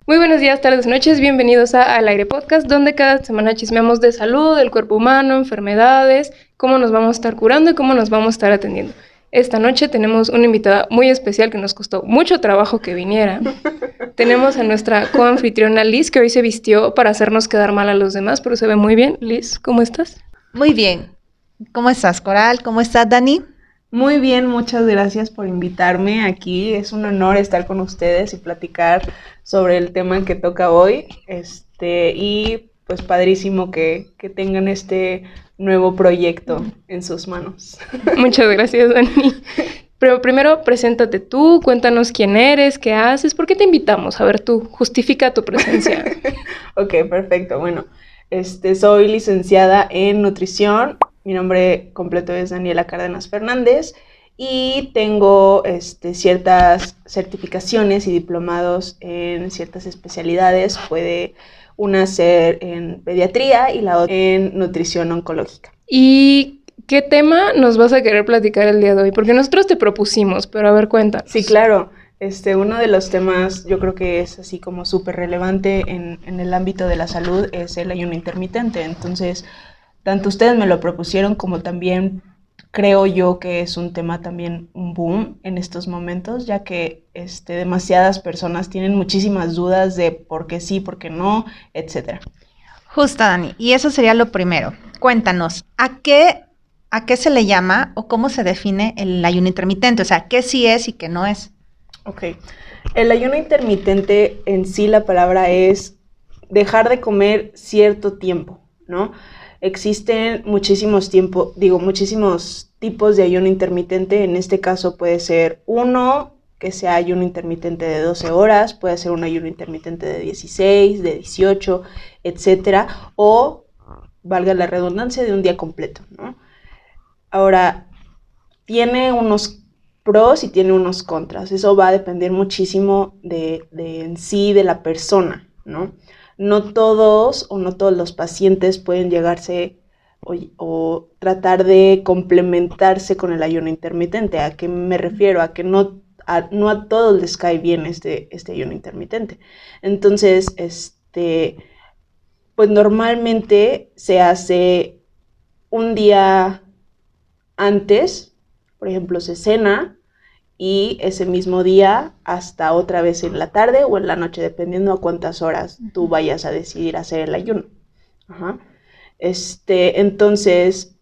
Muy buenos días, tardes, noches, bienvenidos a Al Aire Podcast, donde cada semana chismeamos de salud, del cuerpo humano, enfermedades, cómo nos vamos a estar curando y cómo nos vamos a estar atendiendo. Esta noche tenemos una invitada muy especial que nos costó mucho trabajo que viniera. Tenemos a nuestra coanfitriona Liz, que hoy se vistió para hacernos quedar mal a los demás, pero se ve muy bien. Liz, ¿cómo estás? Muy bien. ¿Cómo estás, Coral? ¿Cómo estás, Dani? Muy bien, muchas gracias por invitarme aquí. Es un honor estar con ustedes y platicar sobre el tema que toca hoy. Y pues padrísimo que tengan este nuevo proyecto en sus manos. Muchas gracias, Dani. Pero primero, preséntate tú, cuéntanos quién eres, qué haces, por qué te invitamos. A ver, tú, justifica tu presencia. Ok, perfecto. Bueno, soy licenciada en nutrición. Mi nombre completo es Daniela Cárdenas Fernández y tengo ciertas certificaciones y diplomados en ciertas especialidades. Puede una ser en pediatría y la otra en nutrición oncológica. ¿Y qué tema nos vas a querer platicar el día de hoy? Porque nosotros te propusimos, pero a ver, cuéntanos. Sí, claro. Uno de los temas, yo creo que es así como súper relevante en el ámbito de la salud, es el ayuno intermitente. Entonces, tanto ustedes me lo propusieron como también creo yo que es un tema también un boom en estos momentos, ya que demasiadas personas tienen muchísimas dudas de por qué sí, por qué no, etcétera. Justo, Dani. Y eso sería lo primero. Cuéntanos, ¿a qué se le llama o cómo se define el ayuno intermitente? O sea, ¿qué sí es y qué no es? Ok. El ayuno intermitente en sí, la palabra es dejar de comer cierto tiempo, ¿no? Existen muchísimos tipos de ayuno intermitente. En este caso puede ser uno que sea ayuno intermitente de 12 horas, puede ser un ayuno intermitente de 16, de 18, etcétera, o, valga la redundancia, de un día completo, ¿no? Ahora, tiene unos pros y tiene unos contras. Eso va a depender muchísimo de en sí de la persona, ¿no? No todos o no todos los pacientes pueden llegarse o tratar de complementarse con el ayuno intermitente. ¿A qué me refiero? A que no a todos les cae bien este ayuno intermitente. Entonces, pues normalmente se hace un día antes, por ejemplo, se cena, y ese mismo día hasta otra vez en la tarde o en la noche, dependiendo a cuántas horas tú vayas a decidir hacer el ayuno. Ajá. Entonces,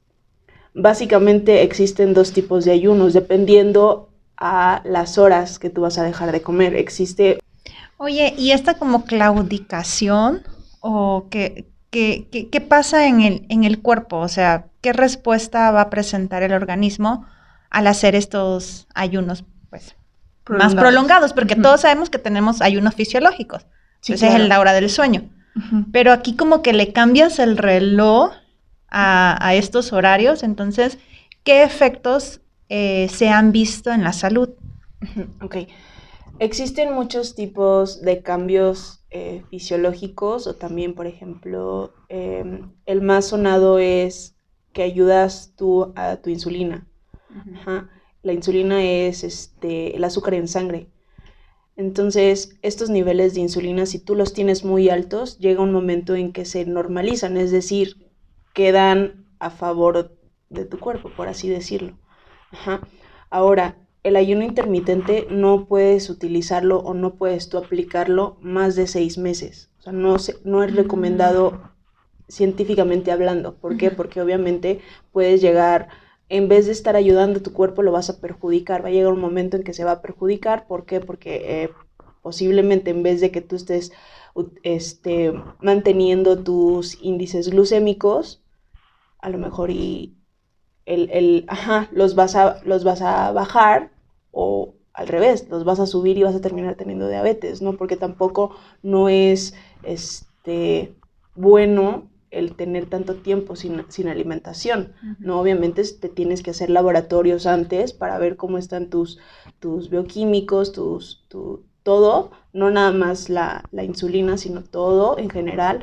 básicamente existen dos tipos de ayunos, dependiendo a las horas que tú vas a dejar de comer. Oye, ¿y esta como claudicación o qué pasa en el cuerpo? O sea, ¿qué respuesta va a presentar el organismo al hacer estos ayunos, pues, más prolongados? Porque todos sabemos que tenemos ayunos fisiológicos. Sí, Entonces claro. es la hora del sueño. Pero aquí como que le cambias el reloj a estos horarios. Entonces, ¿qué efectos se han visto en la salud? Ok. Existen muchos tipos de cambios fisiológicos o también, por ejemplo, el más sonado es que ayudas tú a tu insulina. Ajá. La insulina es el azúcar en sangre. Entonces, estos niveles de insulina, si tú los tienes muy altos, llega un momento en que se normalizan, es decir, quedan a favor de tu cuerpo, por así decirlo. Ajá. Ahora, el ayuno intermitente no puedes utilizarlo o no puedes tú aplicarlo más de 6 meses. O sea, no es recomendado científicamente hablando. ¿Por qué? Porque obviamente puedes llegar, en vez de estar ayudando a tu cuerpo, lo vas a perjudicar. Va a llegar un momento en que se va a perjudicar. ¿Por qué? Porque posiblemente en vez de que tú estés manteniendo tus índices glucémicos, a lo mejor los vas a bajar, o al revés, los vas a subir y vas a terminar teniendo diabetes, ¿no? Porque tampoco no es bueno el tener tanto tiempo sin alimentación, ¿no? Obviamente te tienes que hacer laboratorios antes para ver cómo están tus bioquímicos, todo, no nada más la insulina, sino todo en general,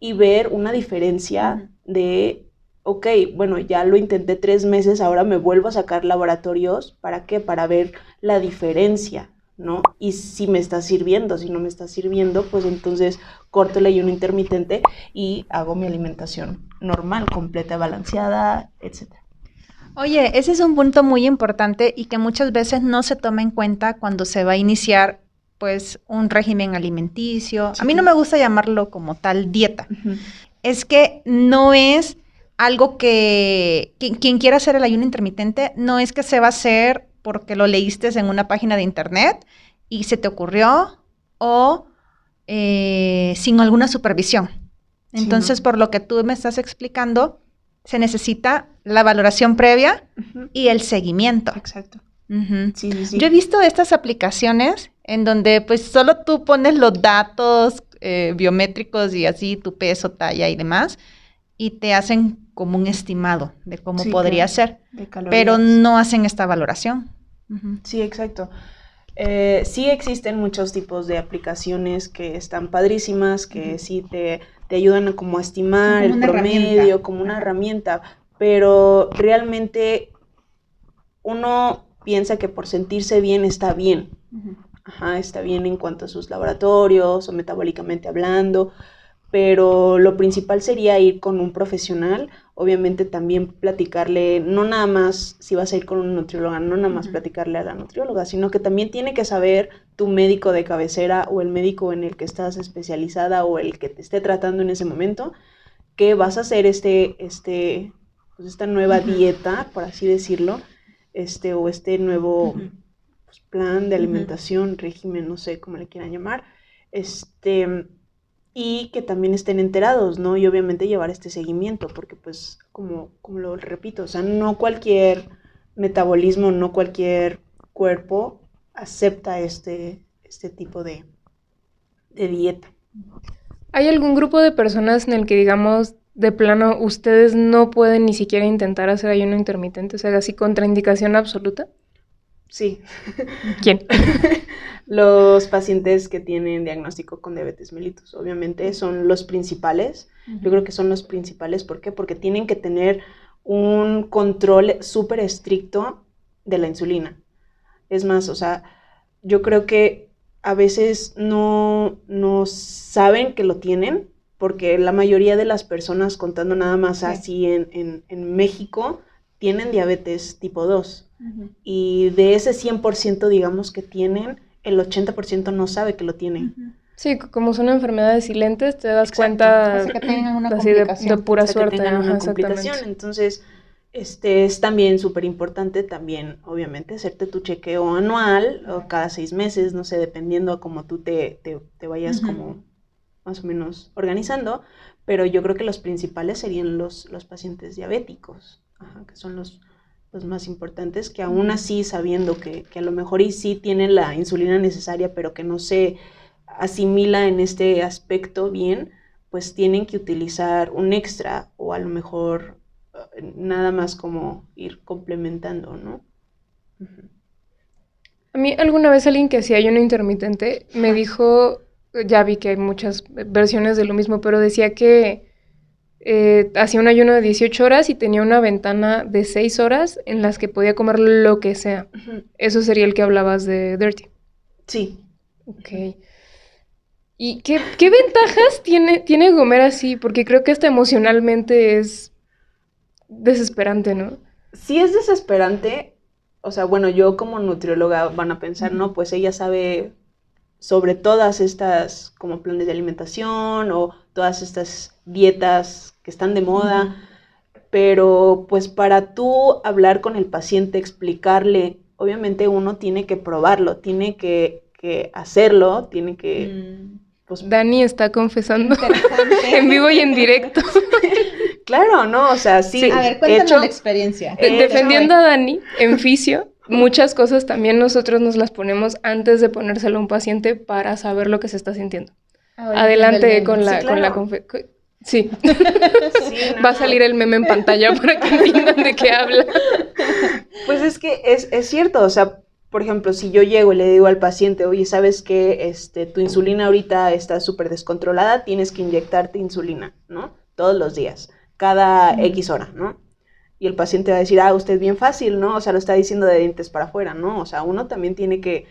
y ver una diferencia de, ok, bueno, ya lo intenté 3 meses, ahora me vuelvo a sacar laboratorios, ¿para qué? Para ver la diferencia, ¿no? Y si me está sirviendo, si no me está sirviendo, pues entonces corto el ayuno intermitente y hago mi alimentación normal, completa, balanceada, etc. Oye, ese es un punto muy importante y que muchas veces no se toma en cuenta cuando se va a iniciar pues un régimen alimenticio. Sí. A mí no me gusta llamarlo como tal dieta. Uh-huh. Es que no es algo que quien quiera hacer el ayuno intermitente no es que se va a hacer porque lo leíste en una página de internet y se te ocurrió o sin alguna supervisión. Entonces, Sí, ¿no? por lo que tú me estás explicando, se necesita la valoración previa Uh-huh. y el seguimiento. Exacto. Uh-huh. Sí. Yo he visto estas aplicaciones en donde pues solo tú pones los datos biométricos y así tu peso, talla y demás y te hacen como un estimado de cómo Sí, podría claro. ser, De calorías. pero no hacen esta valoración. Uh-huh. Sí, exacto. Sí existen muchos tipos de aplicaciones que están padrísimas, que sí te ayudan a como a estimar Como el una promedio, herramienta. como una herramienta, pero realmente uno piensa que por sentirse bien está bien. Uh-huh. Ajá, está bien en cuanto a sus laboratorios o metabólicamente hablando, pero lo principal sería ir con un profesional, obviamente también platicarle, no nada más si vas a ir con una nutrióloga, no nada más platicarle a la nutrióloga, sino que también tiene que saber tu médico de cabecera o el médico en el que estás especializada o el que te esté tratando en ese momento, que vas a hacer pues esta nueva dieta, por así decirlo, o este nuevo pues, plan de alimentación, régimen, no sé cómo le quieran llamar, y que también estén enterados, ¿no? Y obviamente llevar este seguimiento, porque pues, como lo repito, o sea, no cualquier metabolismo, no cualquier cuerpo acepta este tipo de dieta. ¿Hay algún grupo de personas en el que, digamos, de plano, ustedes no pueden ni siquiera intentar hacer ayuno intermitente? O sea, así contraindicación absoluta. Sí. ¿Quién? Los pacientes que tienen diagnóstico con diabetes mellitus, obviamente son los principales. Yo creo que son los principales. ¿Por qué? Porque tienen que tener un control súper estricto de la insulina. Es más, o sea, yo creo que a veces no saben que lo tienen, porque la mayoría de las personas, contando nada más así en México, tienen diabetes tipo 2. Uh-huh. Y de ese 100%, digamos, que tienen, el 80% no sabe que lo tienen. Uh-huh. Sí, como son enfermedades silentes, te das cuenta Hasta que tengan una así complicación. de pura hasta suerte. Que tengan una Ajá, complicación. Entonces, es también súper importante también, obviamente, hacerte tu chequeo anual o cada 6 meses, no sé, dependiendo a cómo tú te vayas como más o menos organizando, pero yo creo que los principales serían los pacientes diabéticos, que son los más importantes, que aún así, sabiendo que a lo mejor y sí tienen la insulina necesaria, pero que no se asimila en este aspecto bien, pues tienen que utilizar un extra o a lo mejor nada más como ir complementando, ¿no? Uh-huh. A mí alguna vez alguien que hacía ayuno intermitente me dijo, ya vi que hay muchas versiones de lo mismo, pero decía que hacía un ayuno de 18 horas y tenía una ventana de 6 horas en las que podía comer lo que sea. Uh-huh. Eso sería el que hablabas de Dirty. Sí. Ok. ¿Y qué ventajas tiene comer así? Porque creo que hasta emocionalmente es desesperante, ¿no? Sí es desesperante. O sea, bueno, yo como nutrióloga van a pensar, no, pues ella sabe sobre todas estas como planes de alimentación o todas estas dietas que están de moda, pero pues para tú hablar con el paciente, explicarle, obviamente uno tiene que probarlo, tiene que hacerlo, tiene que... Pues, Dani está confesando en vivo y en directo. Claro, ¿no? O sea, sí. A ver, cuéntanos la experiencia. Defendiendo a Dani en fisio, muchas cosas también nosotros nos las ponemos antes de ponérselo a un paciente para saber lo que se está sintiendo. Adelante con la, sí, claro. Sí. Sí, no. Va a salir el meme en pantalla para que entiendan de qué habla. Pues es que es cierto, o sea, por ejemplo, si yo llego y le digo al paciente, oye, ¿sabes qué? Tu insulina ahorita está súper descontrolada, tienes que inyectarte insulina, ¿no? Todos los días, cada X hora, ¿no? Y el paciente va a decir, usted es bien fácil, ¿no? O sea, lo está diciendo de dientes para afuera, ¿no? O sea, uno también tiene que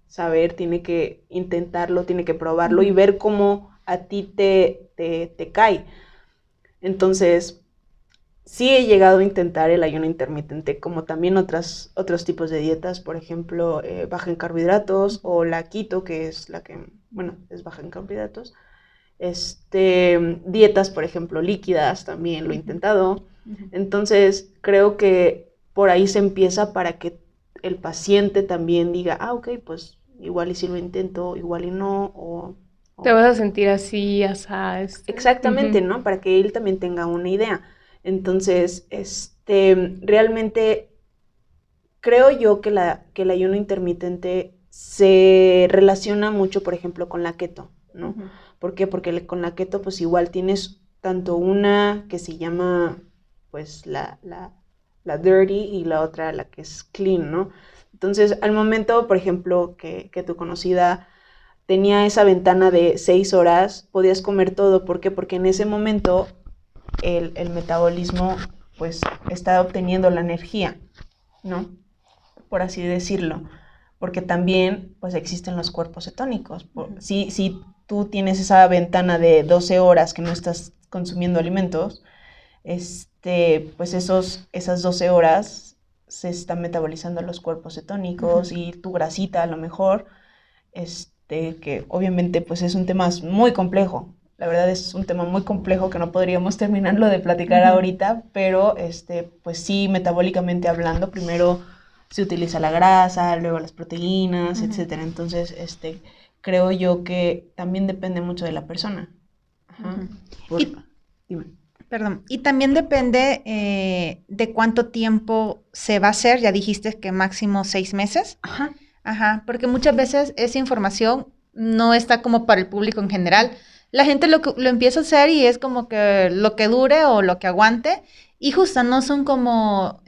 saber, tiene que intentarlo, tiene que probarlo y ver cómo a ti te cae. Entonces, sí he llegado a intentar el ayuno intermitente, como también otros tipos de dietas, por ejemplo, baja en carbohidratos o la keto, que es la que, bueno, es baja en carbohidratos. Dietas, por ejemplo, líquidas, también lo he intentado. Entonces, creo que por ahí se empieza para que el paciente también diga, ok, pues igual y si lo intento, igual y no, Te vas a sentir así, asá. Exactamente, ¿no? Para que él también tenga una idea. Entonces, realmente creo yo que el ayuno intermitente se relaciona mucho, por ejemplo, con la keto, ¿no? ¿Por qué? Porque con la keto, pues igual tienes tanto una que se llama, pues, la dirty y la otra, la que es clean, ¿no? Entonces, al momento, por ejemplo, que tu conocida tenía esa ventana de 6 horas, podías comer todo. ¿Por qué? Porque en ese momento el metabolismo, pues, está obteniendo la energía, ¿no? Por así decirlo. Porque también, pues, existen los cuerpos cetónicos. Si tú tienes esa ventana de 12 horas que no estás consumiendo alimentos, pues esas 12 horas se están metabolizando los cuerpos cetónicos y tu grasita a lo mejor, que obviamente pues es un tema muy complejo. La verdad es un tema muy complejo que no podríamos terminarlo de platicar ahorita, pero pues sí, metabólicamente hablando, primero se utiliza la grasa, luego las proteínas, etcétera. Entonces, creo yo que también depende mucho de la persona. Dime. Perdón, y también depende de cuánto tiempo se va a hacer, ya dijiste que máximo 6 meses. Ajá, porque muchas veces esa información no está como para el público en general. La gente lo empieza a hacer y es como que lo que dure o lo que aguante, y justo no son como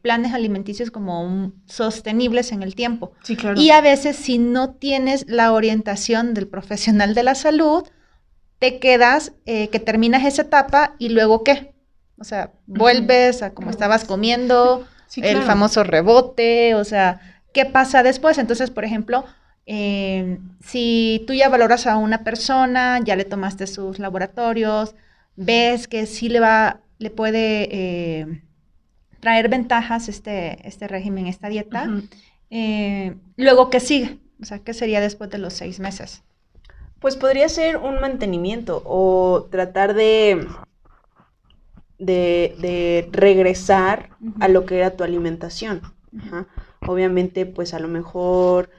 planes alimenticios como sostenibles en el tiempo. Sí, claro. Y a veces si no tienes la orientación del profesional de la salud, te quedas, que terminas esa etapa y luego ¿qué? O sea, vuelves a como estabas comiendo, sí, claro. El famoso rebote, o sea, ¿qué pasa después? Entonces, por ejemplo, si tú ya valoras a una persona, ya le tomaste sus laboratorios, ves que sí le puede traer ventajas este régimen, esta dieta, luego ¿qué sigue? O sea, ¿qué sería después de los 6 meses? Pues podría ser un mantenimiento o tratar de regresar a lo que era tu alimentación. Obviamente, pues a lo mejor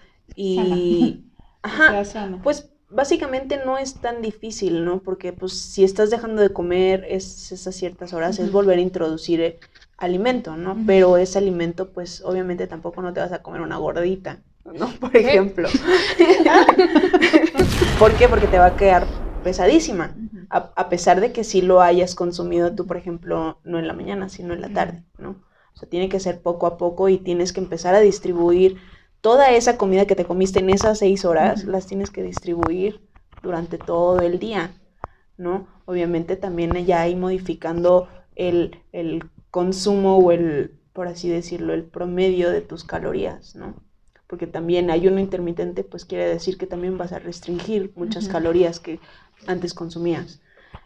pues básicamente no es tan difícil, ¿no? Porque pues si estás dejando de comer esas ciertas horas, es volver a introducir alimento, ¿no? Pero ese alimento, pues obviamente tampoco no te vas a comer una gordita, ¿no? Por ejemplo. ¿Por qué? Porque te va a quedar pesadísima, a pesar de que sí lo hayas consumido tú, por ejemplo, no en la mañana, sino en la tarde, ¿no? O sea, tiene que ser poco a poco y tienes que empezar a distribuir toda esa comida que te comiste en esas 6 horas, las tienes que distribuir durante todo el día, ¿no? Obviamente también ya hay modificando el consumo o por así decirlo, el promedio de tus calorías, ¿no? Porque también ayuno intermitente, pues quiere decir que también vas a restringir muchas calorías que antes consumías.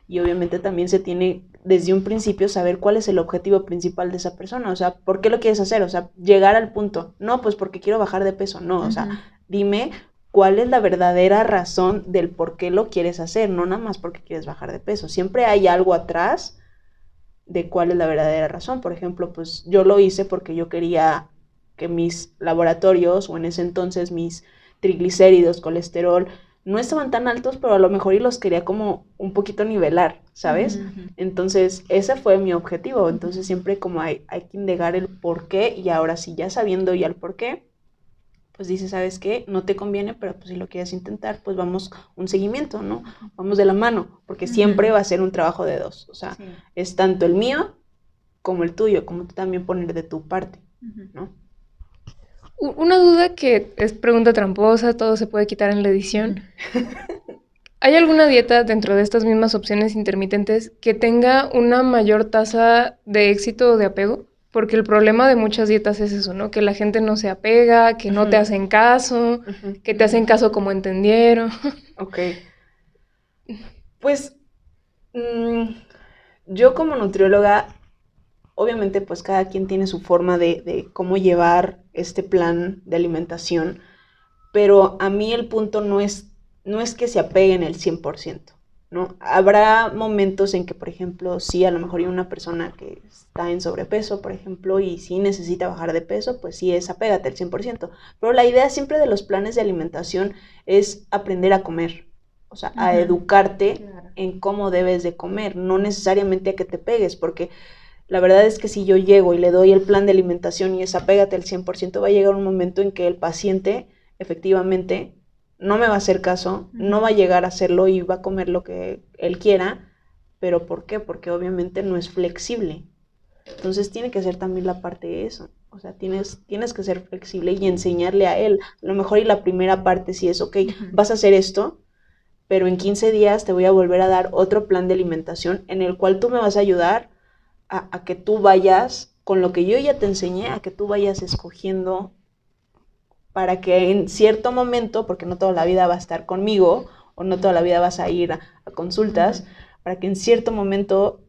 Y obviamente también se tiene desde un principio saber cuál es el objetivo principal de esa persona, o sea, ¿por qué lo quieres hacer? O sea, llegar al punto, no, pues porque quiero bajar de peso, no, o sea, dime cuál es la verdadera razón del por qué lo quieres hacer, no nada más porque quieres bajar de peso, siempre hay algo atrás de cuál es la verdadera razón. Por ejemplo, pues yo lo hice porque yo quería que mis laboratorios, o en ese entonces mis triglicéridos, colesterol, no estaban tan altos, pero a lo mejor y los quería como un poquito nivelar, ¿sabes? Entonces, ese fue mi objetivo. Entonces, siempre como hay que indagar el por qué, y ahora sí, ya sabiendo ya el por qué, pues dices, ¿sabes qué? No te conviene, pero pues si lo quieres intentar, pues vamos un seguimiento, ¿no? Vamos de la mano, porque siempre va a ser un trabajo de dos. O sea, es tanto el mío como el tuyo, como tú también poner de tu parte, ¿no? Una duda que es pregunta tramposa, todo se puede quitar en la edición. ¿Hay alguna dieta dentro de estas mismas opciones intermitentes que tenga una mayor tasa de éxito o de apego? Porque el problema de muchas dietas es eso, ¿no? Que la gente no se apega, que no te hacen caso, que te hacen caso como entendieron. Ok. Pues yo como nutrióloga, obviamente pues cada quien tiene su forma de cómo llevar este plan de alimentación, pero a mí el punto no es que se apeguen el 100%, ¿no? Habrá momentos en que, por ejemplo, sí, a lo mejor hay una persona que está en sobrepeso, por ejemplo, y sí necesita bajar de peso, pues sí es apégate al 100%. Pero la idea siempre de los planes de alimentación es aprender a comer, o sea, a educarte en cómo debes de comer, no necesariamente a que te pegues, porque la verdad es que si yo llego y le doy el plan de alimentación y es apégate al 100%, va a llegar un momento en que el paciente efectivamente no me va a hacer caso, no va a llegar a hacerlo y va a comer lo que él quiera, pero ¿por qué? Porque obviamente no es flexible. Entonces tiene que ser también la parte de eso, o sea, tienes que ser flexible y enseñarle a él. A lo mejor y la primera parte sí es, ok, vas a hacer esto, pero en 15 días te voy a volver a dar otro plan de alimentación en el cual tú me vas a ayudar a que tú vayas, con lo que yo ya te enseñé, a que tú vayas escogiendo para que en cierto momento, porque no toda la vida va a estar conmigo, o no toda la vida vas a ir a consultas, para que en cierto momento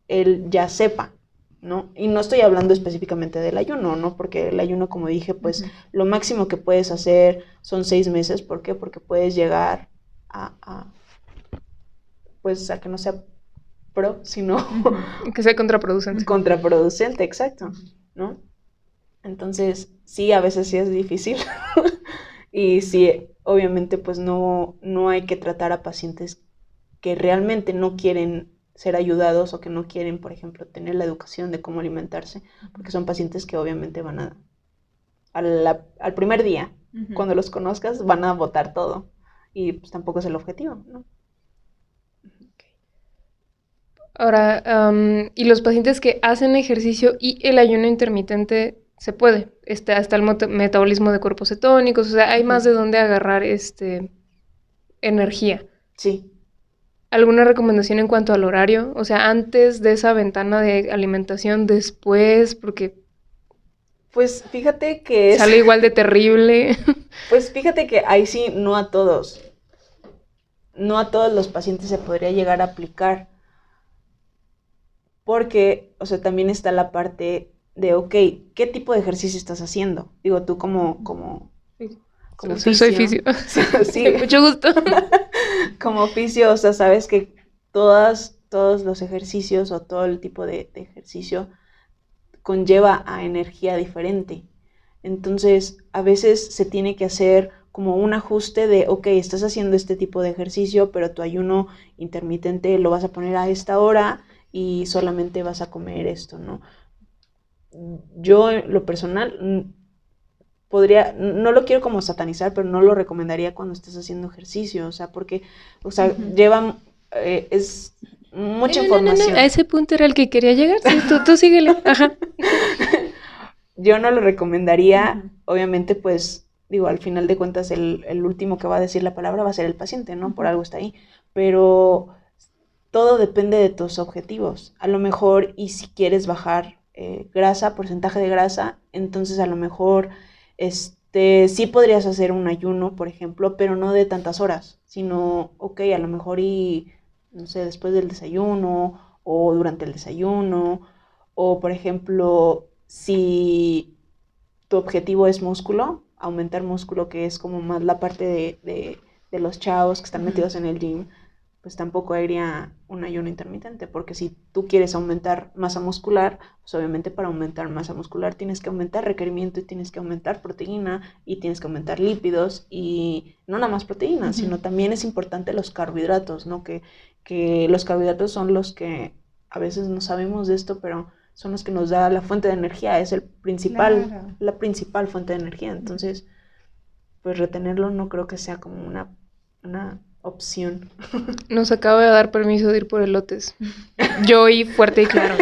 él ya sepa, ¿no? Y no estoy hablando específicamente del ayuno, ¿no? Porque el ayuno, como dije, pues lo máximo que puedes hacer son 6 meses. ¿Por qué? Porque puedes llegar pues a que no sea pro, sino que sea contraproducente. Contraproducente, exacto, ¿no? Entonces, sí, a veces sí es difícil. Y sí, obviamente, pues no hay que tratar a pacientes que realmente no quieren ser ayudados o que no quieren, por ejemplo, tener la educación de cómo alimentarse, porque son pacientes que obviamente van al primer día, cuando los conozcas, van a botar todo. Y pues tampoco es el objetivo, ¿no? Ahora, y los pacientes que hacen ejercicio y el ayuno intermitente, se puede. Hasta el metabolismo de cuerpos cetónicos, o sea, hay más de dónde agarrar energía. Sí. ¿Alguna recomendación en cuanto al horario? O sea, antes de esa ventana de alimentación, después, porque pues fíjate que sale igual de terrible. Pues fíjate que ahí sí, no a todos los pacientes se podría llegar a aplicar. Porque, o sea, también está la parte de, ok, ¿qué tipo de ejercicio estás haciendo? Digo, tú como Soy fisio. Sí. Mucho gusto. Como fisio, o sea, sabes que todos los ejercicios o todo el tipo de ejercicio conlleva a energía diferente. Entonces, a veces se tiene que hacer como un ajuste de, ok, estás haciendo este tipo de ejercicio, pero tu ayuno intermitente lo vas a poner a esta hora y solamente vas a comer esto, ¿no? Yo, en lo personal, no lo quiero como satanizar, pero no lo recomendaría cuando estés haciendo ejercicio, o sea, porque, o sea, es mucha información. No. A ese punto era el que quería llegar, sí, tú síguele. Ajá. Yo no lo recomendaría, obviamente, pues, digo, al final de cuentas, el último que va a decir la palabra va a ser el paciente, ¿no? Por algo está ahí, pero todo depende de tus objetivos. A lo mejor, y si quieres bajar grasa, porcentaje de grasa, entonces a lo mejor sí podrías hacer un ayuno, por ejemplo, pero no de tantas horas, sino, ok, a lo mejor no sé, después del desayuno o durante el desayuno, o por ejemplo, si tu objetivo es músculo, aumentar músculo, que es como más la parte de los chavos que están metidos en el gym, pues tampoco haría un ayuno intermitente, porque si tú quieres aumentar masa muscular, pues obviamente para aumentar masa muscular tienes que aumentar requerimiento y tienes que aumentar proteína y tienes que aumentar lípidos y no nada más proteína, sino también es importante los carbohidratos, ¿no? Que los carbohidratos son los que a veces no sabemos de esto, pero son los que nos da la fuente de energía, es la principal fuente de energía. Entonces, pues retenerlo no creo que sea como una opción. Nos acaba de dar permiso de ir por elotes. Yo oí fuerte y claro.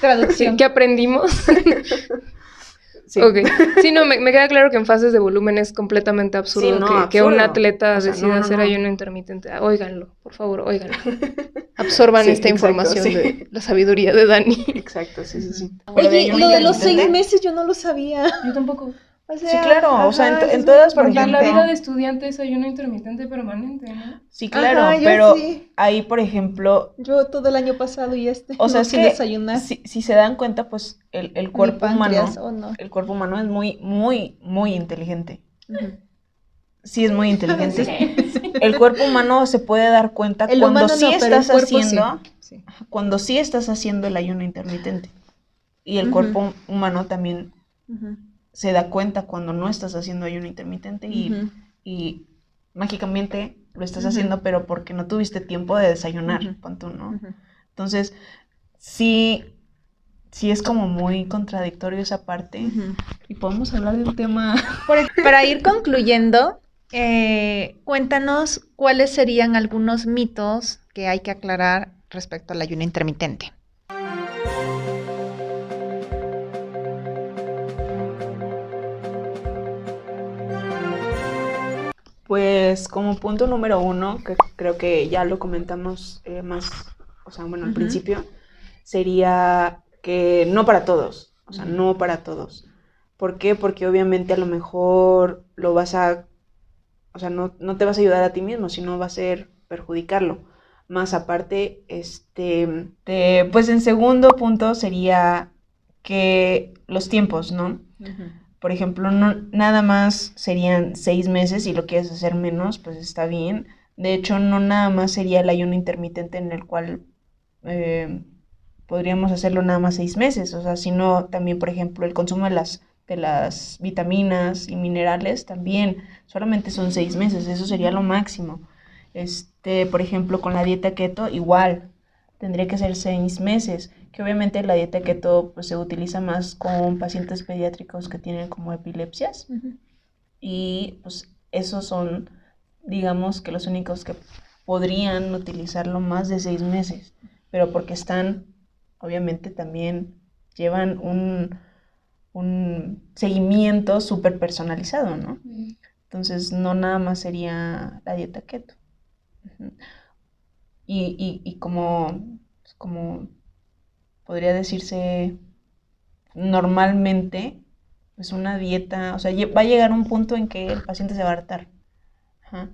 Traducción. ¿Qué aprendimos? Sí. Ok. Sí, no, me queda claro que en fases de volumen es completamente absurdo, Sí, no, que un absurdo. atleta O sea, decida no. hacer ayuno intermitente. Óiganlo, por favor, óiganlo. absorban Sí, esta exacto, información sí. de la sabiduría de Dani. Exacto, sí. Oye, lo de los 6 intermitente, meses yo no lo sabía. Yo tampoco. O Sí, claro, o sea, ajá, eso en es todas, muy por Porque en la importante. vida de estudiante es ayuno intermitente permanente, ¿no? Sí, claro, Ajá, yo pero sí. ahí, por ejemplo, Yo todo el año pasado y o sea, no es sin que desayunar. si se dan cuenta, pues el Mi cuerpo páncreas, humano, no. el cuerpo humano es muy inteligente. Ujú. Sí, es muy inteligente. Sí. El cuerpo humano se puede dar cuenta El cuando humano sí no, pero el estás cuerpo haciendo, sí. cuando sí estás haciendo el ayuno intermitente. Y el Ujú. cuerpo humano también Ujú. se da cuenta cuando no estás haciendo ayuno intermitente Ujú. y mágicamente lo estás Ujú. haciendo, pero porque no tuviste tiempo de desayunar, Ujú. pon tú, ¿no? Ujú. Entonces, sí es como muy contradictorio esa parte. Ujú. Y podemos hablar de un tema. Para ir concluyendo, cuéntanos cuáles serían algunos mitos que hay que aclarar respecto al ayuno intermitente. Pues como punto número 1, que creo que ya lo comentamos más, o sea, bueno, al Ujú. principio, sería que no para todos, o sea, no para todos. ¿Por qué? Porque obviamente a lo mejor lo vas a, o sea, no te vas a ayudar a ti mismo, sino va a ser perjudicarlo. Más aparte, pues en segundo punto sería que los tiempos, ¿no? Ujú. Por ejemplo, no, nada más serían 6 meses y lo quieres hacer menos, pues está bien. De hecho, no nada más sería el ayuno intermitente en el cual podríamos hacerlo nada más 6 meses, o sea, sino también, por ejemplo, el consumo de las vitaminas y minerales también solamente son 6 meses, eso sería lo máximo. Por ejemplo, con la dieta keto igual, tendría que ser 6 meses, que obviamente la dieta keto pues, se utiliza más con pacientes pediátricos que tienen como epilepsias Ujú. y pues esos son, digamos que los únicos que podrían utilizarlo más de 6 meses, pero porque están, obviamente también llevan un seguimiento súper personalizado, ¿no? Entonces no nada más sería la dieta keto. Ujú. Y como podría decirse normalmente, pues una dieta, o sea, va a llegar un punto en que el paciente se va a hartar. Ajá.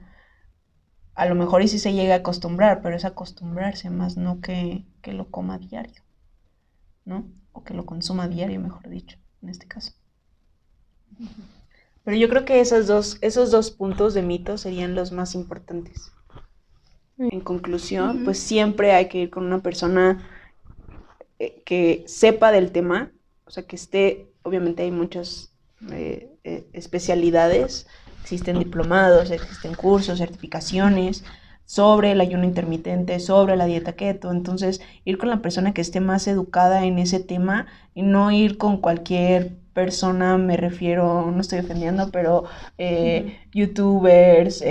A lo mejor y sí se llega a acostumbrar, pero es acostumbrarse más, no que lo coma diario, ¿no? O que lo consuma diario, mejor dicho, en este caso. Pero yo creo que esos dos puntos de mito serían los más importantes. En conclusión, pues siempre hay que ir con una persona que sepa del tema, o sea, que esté, obviamente hay muchas especialidades, existen diplomados, existen cursos, certificaciones sobre el ayuno intermitente, sobre la dieta keto, entonces ir con la persona que esté más educada en ese tema y no ir con cualquier persona, me refiero, no estoy ofendiendo, pero youtubers,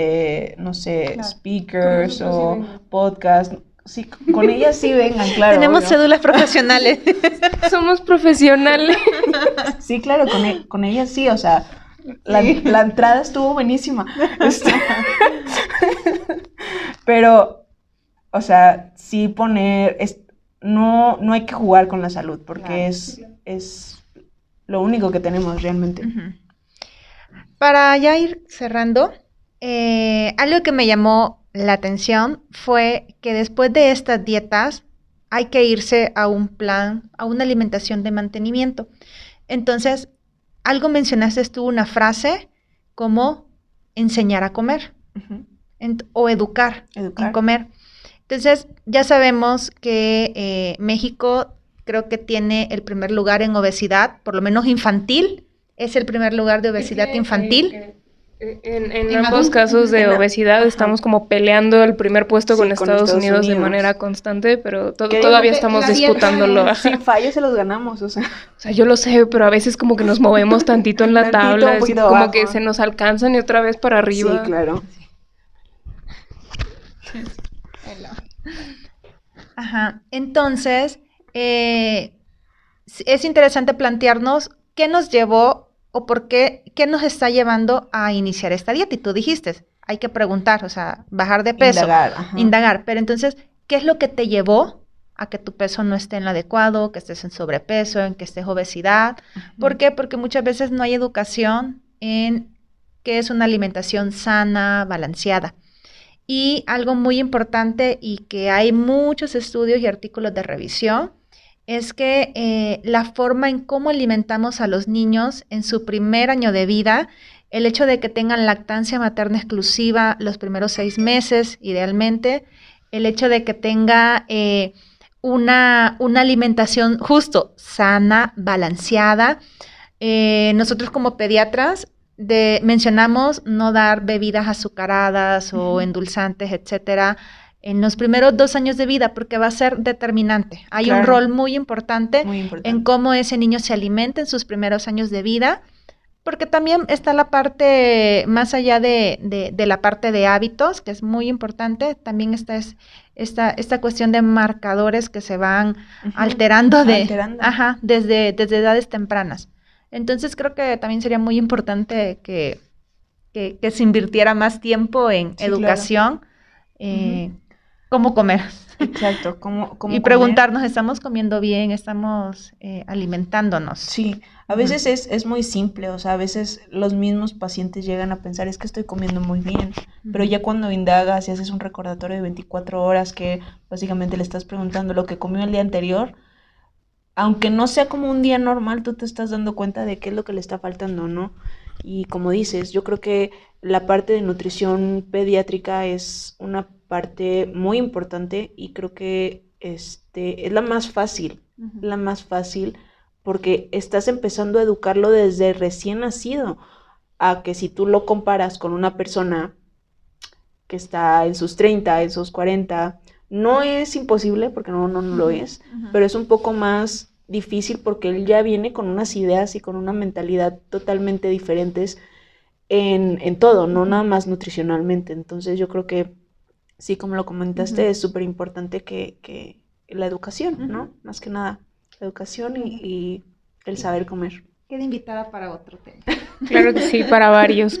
no sé, Claro. speakers Con nosotros sí o vengan. podcast. Sí, con ellas sí vengan, claro. Tenemos obvio. cédulas profesionales. Somos profesionales. Sí, claro, con ellas sí, o sea, Sí. la entrada estuvo buenísima. Pero, o sea, sí poner, no hay que jugar con la salud, porque Claro. es lo único que tenemos realmente. Ujú. Para ya ir cerrando, algo que me llamó la atención fue que después de estas dietas hay que irse a un plan, a una alimentación de mantenimiento. Entonces, algo mencionaste tú una frase como enseñar a comer Ujú. o educar en comer. Entonces, ya sabemos que México creo que tiene el primer lugar en obesidad, por lo menos infantil, es el primer lugar de obesidad infantil. En En ambos adultos. casos de obesidad Ajá. estamos como peleando el primer puesto Sí, con con Estados Estados Unidos de Unidos. manera constante, pero Que todavía digo, estamos la dieta, disputándolo. Ajá. Sin fallo se los ganamos, o sea. O sea, yo lo sé, pero a veces como que nos movemos tantito en la Tantito, tabla, un así poquito como abajo. que se nos alcanzan y otra vez para arriba. Sí, claro. Ajá. Entonces, es interesante plantearnos qué nos llevó o por qué nos está llevando a iniciar esta dieta. Y tú dijiste, hay que preguntar, o sea, bajar de peso, Indagar, ajá. indagar. Pero entonces, qué es lo que te llevó a que tu peso no esté en lo adecuado, que estés en sobrepeso, en que estés obesidad. ¿Por qué? Porque muchas veces no hay educación en qué es una alimentación sana, balanceada. Y algo muy importante y que hay muchos estudios y artículos de revisión es que la forma en cómo alimentamos a los niños en su primer año de vida, el hecho de que tengan lactancia materna exclusiva los primeros 6 meses, idealmente, el hecho de que tenga una alimentación justo, sana, balanceada. Nosotros como pediatras mencionamos no dar bebidas azucaradas o endulzantes, etcétera, en los primeros 2 años de vida, porque va a ser determinante. Hay un rol muy importante en cómo ese niño se alimenta en sus primeros años de vida, porque también está la parte, más allá de la parte de hábitos, que es muy importante, también está esta cuestión de marcadores que se van alterando desde edades tempranas. Entonces creo que también sería muy importante que se invirtiera más tiempo en educación, cómo comer. Exacto, cómo y preguntarnos, comer. ¿Estamos comiendo bien? ¿Estamos alimentándonos? Sí, a veces es muy simple, o sea, a veces los mismos pacientes llegan a pensar, es que estoy comiendo muy bien, pero ya cuando indagas y haces un recordatorio de 24 horas que básicamente le estás preguntando lo que comió el día anterior, aunque no sea como un día normal, tú te estás dando cuenta de qué es lo que le está faltando, ¿no? Y como dices, yo creo que la parte de nutrición pediátrica es una parte muy importante y creo que es la más fácil, porque estás empezando a educarlo desde recién nacido, a que si tú lo comparas con una persona que está en sus 30, en sus 40, no es imposible, porque no lo es, pero es un poco más difícil porque él ya viene con unas ideas y con una mentalidad totalmente diferentes en todo, no nada más nutricionalmente. Entonces yo creo que sí, como lo comentaste, es súper importante que la educación, ¿no? Más que nada, la educación y el saber comer. Queda invitada para otro tema. Claro que sí, para varios.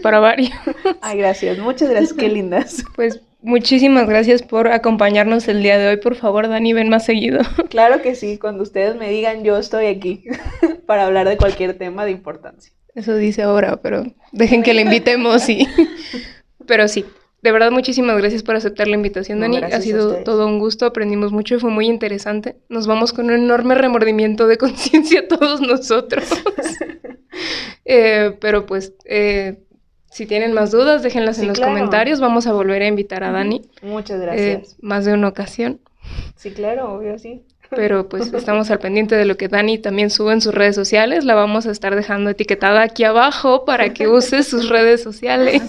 Ay, gracias, muchas gracias, qué lindas. Pues muchísimas gracias por acompañarnos el día de hoy. Por favor, Dani, ven más seguido. Claro que sí, cuando ustedes me digan, yo estoy aquí para hablar de cualquier tema de importancia. Eso dice ahora, pero dejen que le invitemos y... Pero sí, de verdad muchísimas gracias por aceptar la invitación, Dani. Ha sido todo un gusto, aprendimos mucho y fue muy interesante. Nos vamos con un enorme remordimiento de conciencia todos nosotros. Pero pues... si tienen más dudas, déjenlas en los comentarios. Vamos a volver a invitar a Dani. Muchas gracias. Más de una ocasión. Sí, claro, obvio, sí. Pero pues estamos al pendiente de lo que Dani también sube en sus redes sociales. La vamos a estar dejando etiquetada aquí abajo para que use sus redes sociales.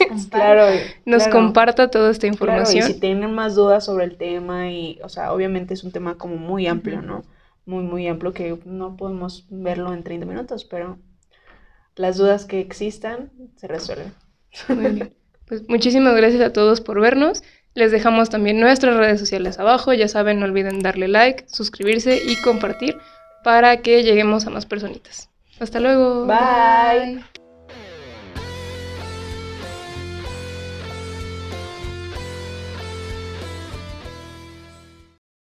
Nos comparta toda esta información. Claro, y si tienen más dudas sobre el tema y, o sea, obviamente es un tema como muy amplio, ¿no? Muy, muy amplio que no podemos verlo en 30 minutos, pero las dudas que existan se resuelven. Muy bien. Pues muchísimas gracias a todos por vernos. Les dejamos también nuestras redes sociales abajo. Ya saben, no olviden darle like, suscribirse y compartir para que lleguemos a más personitas. Hasta luego. Bye.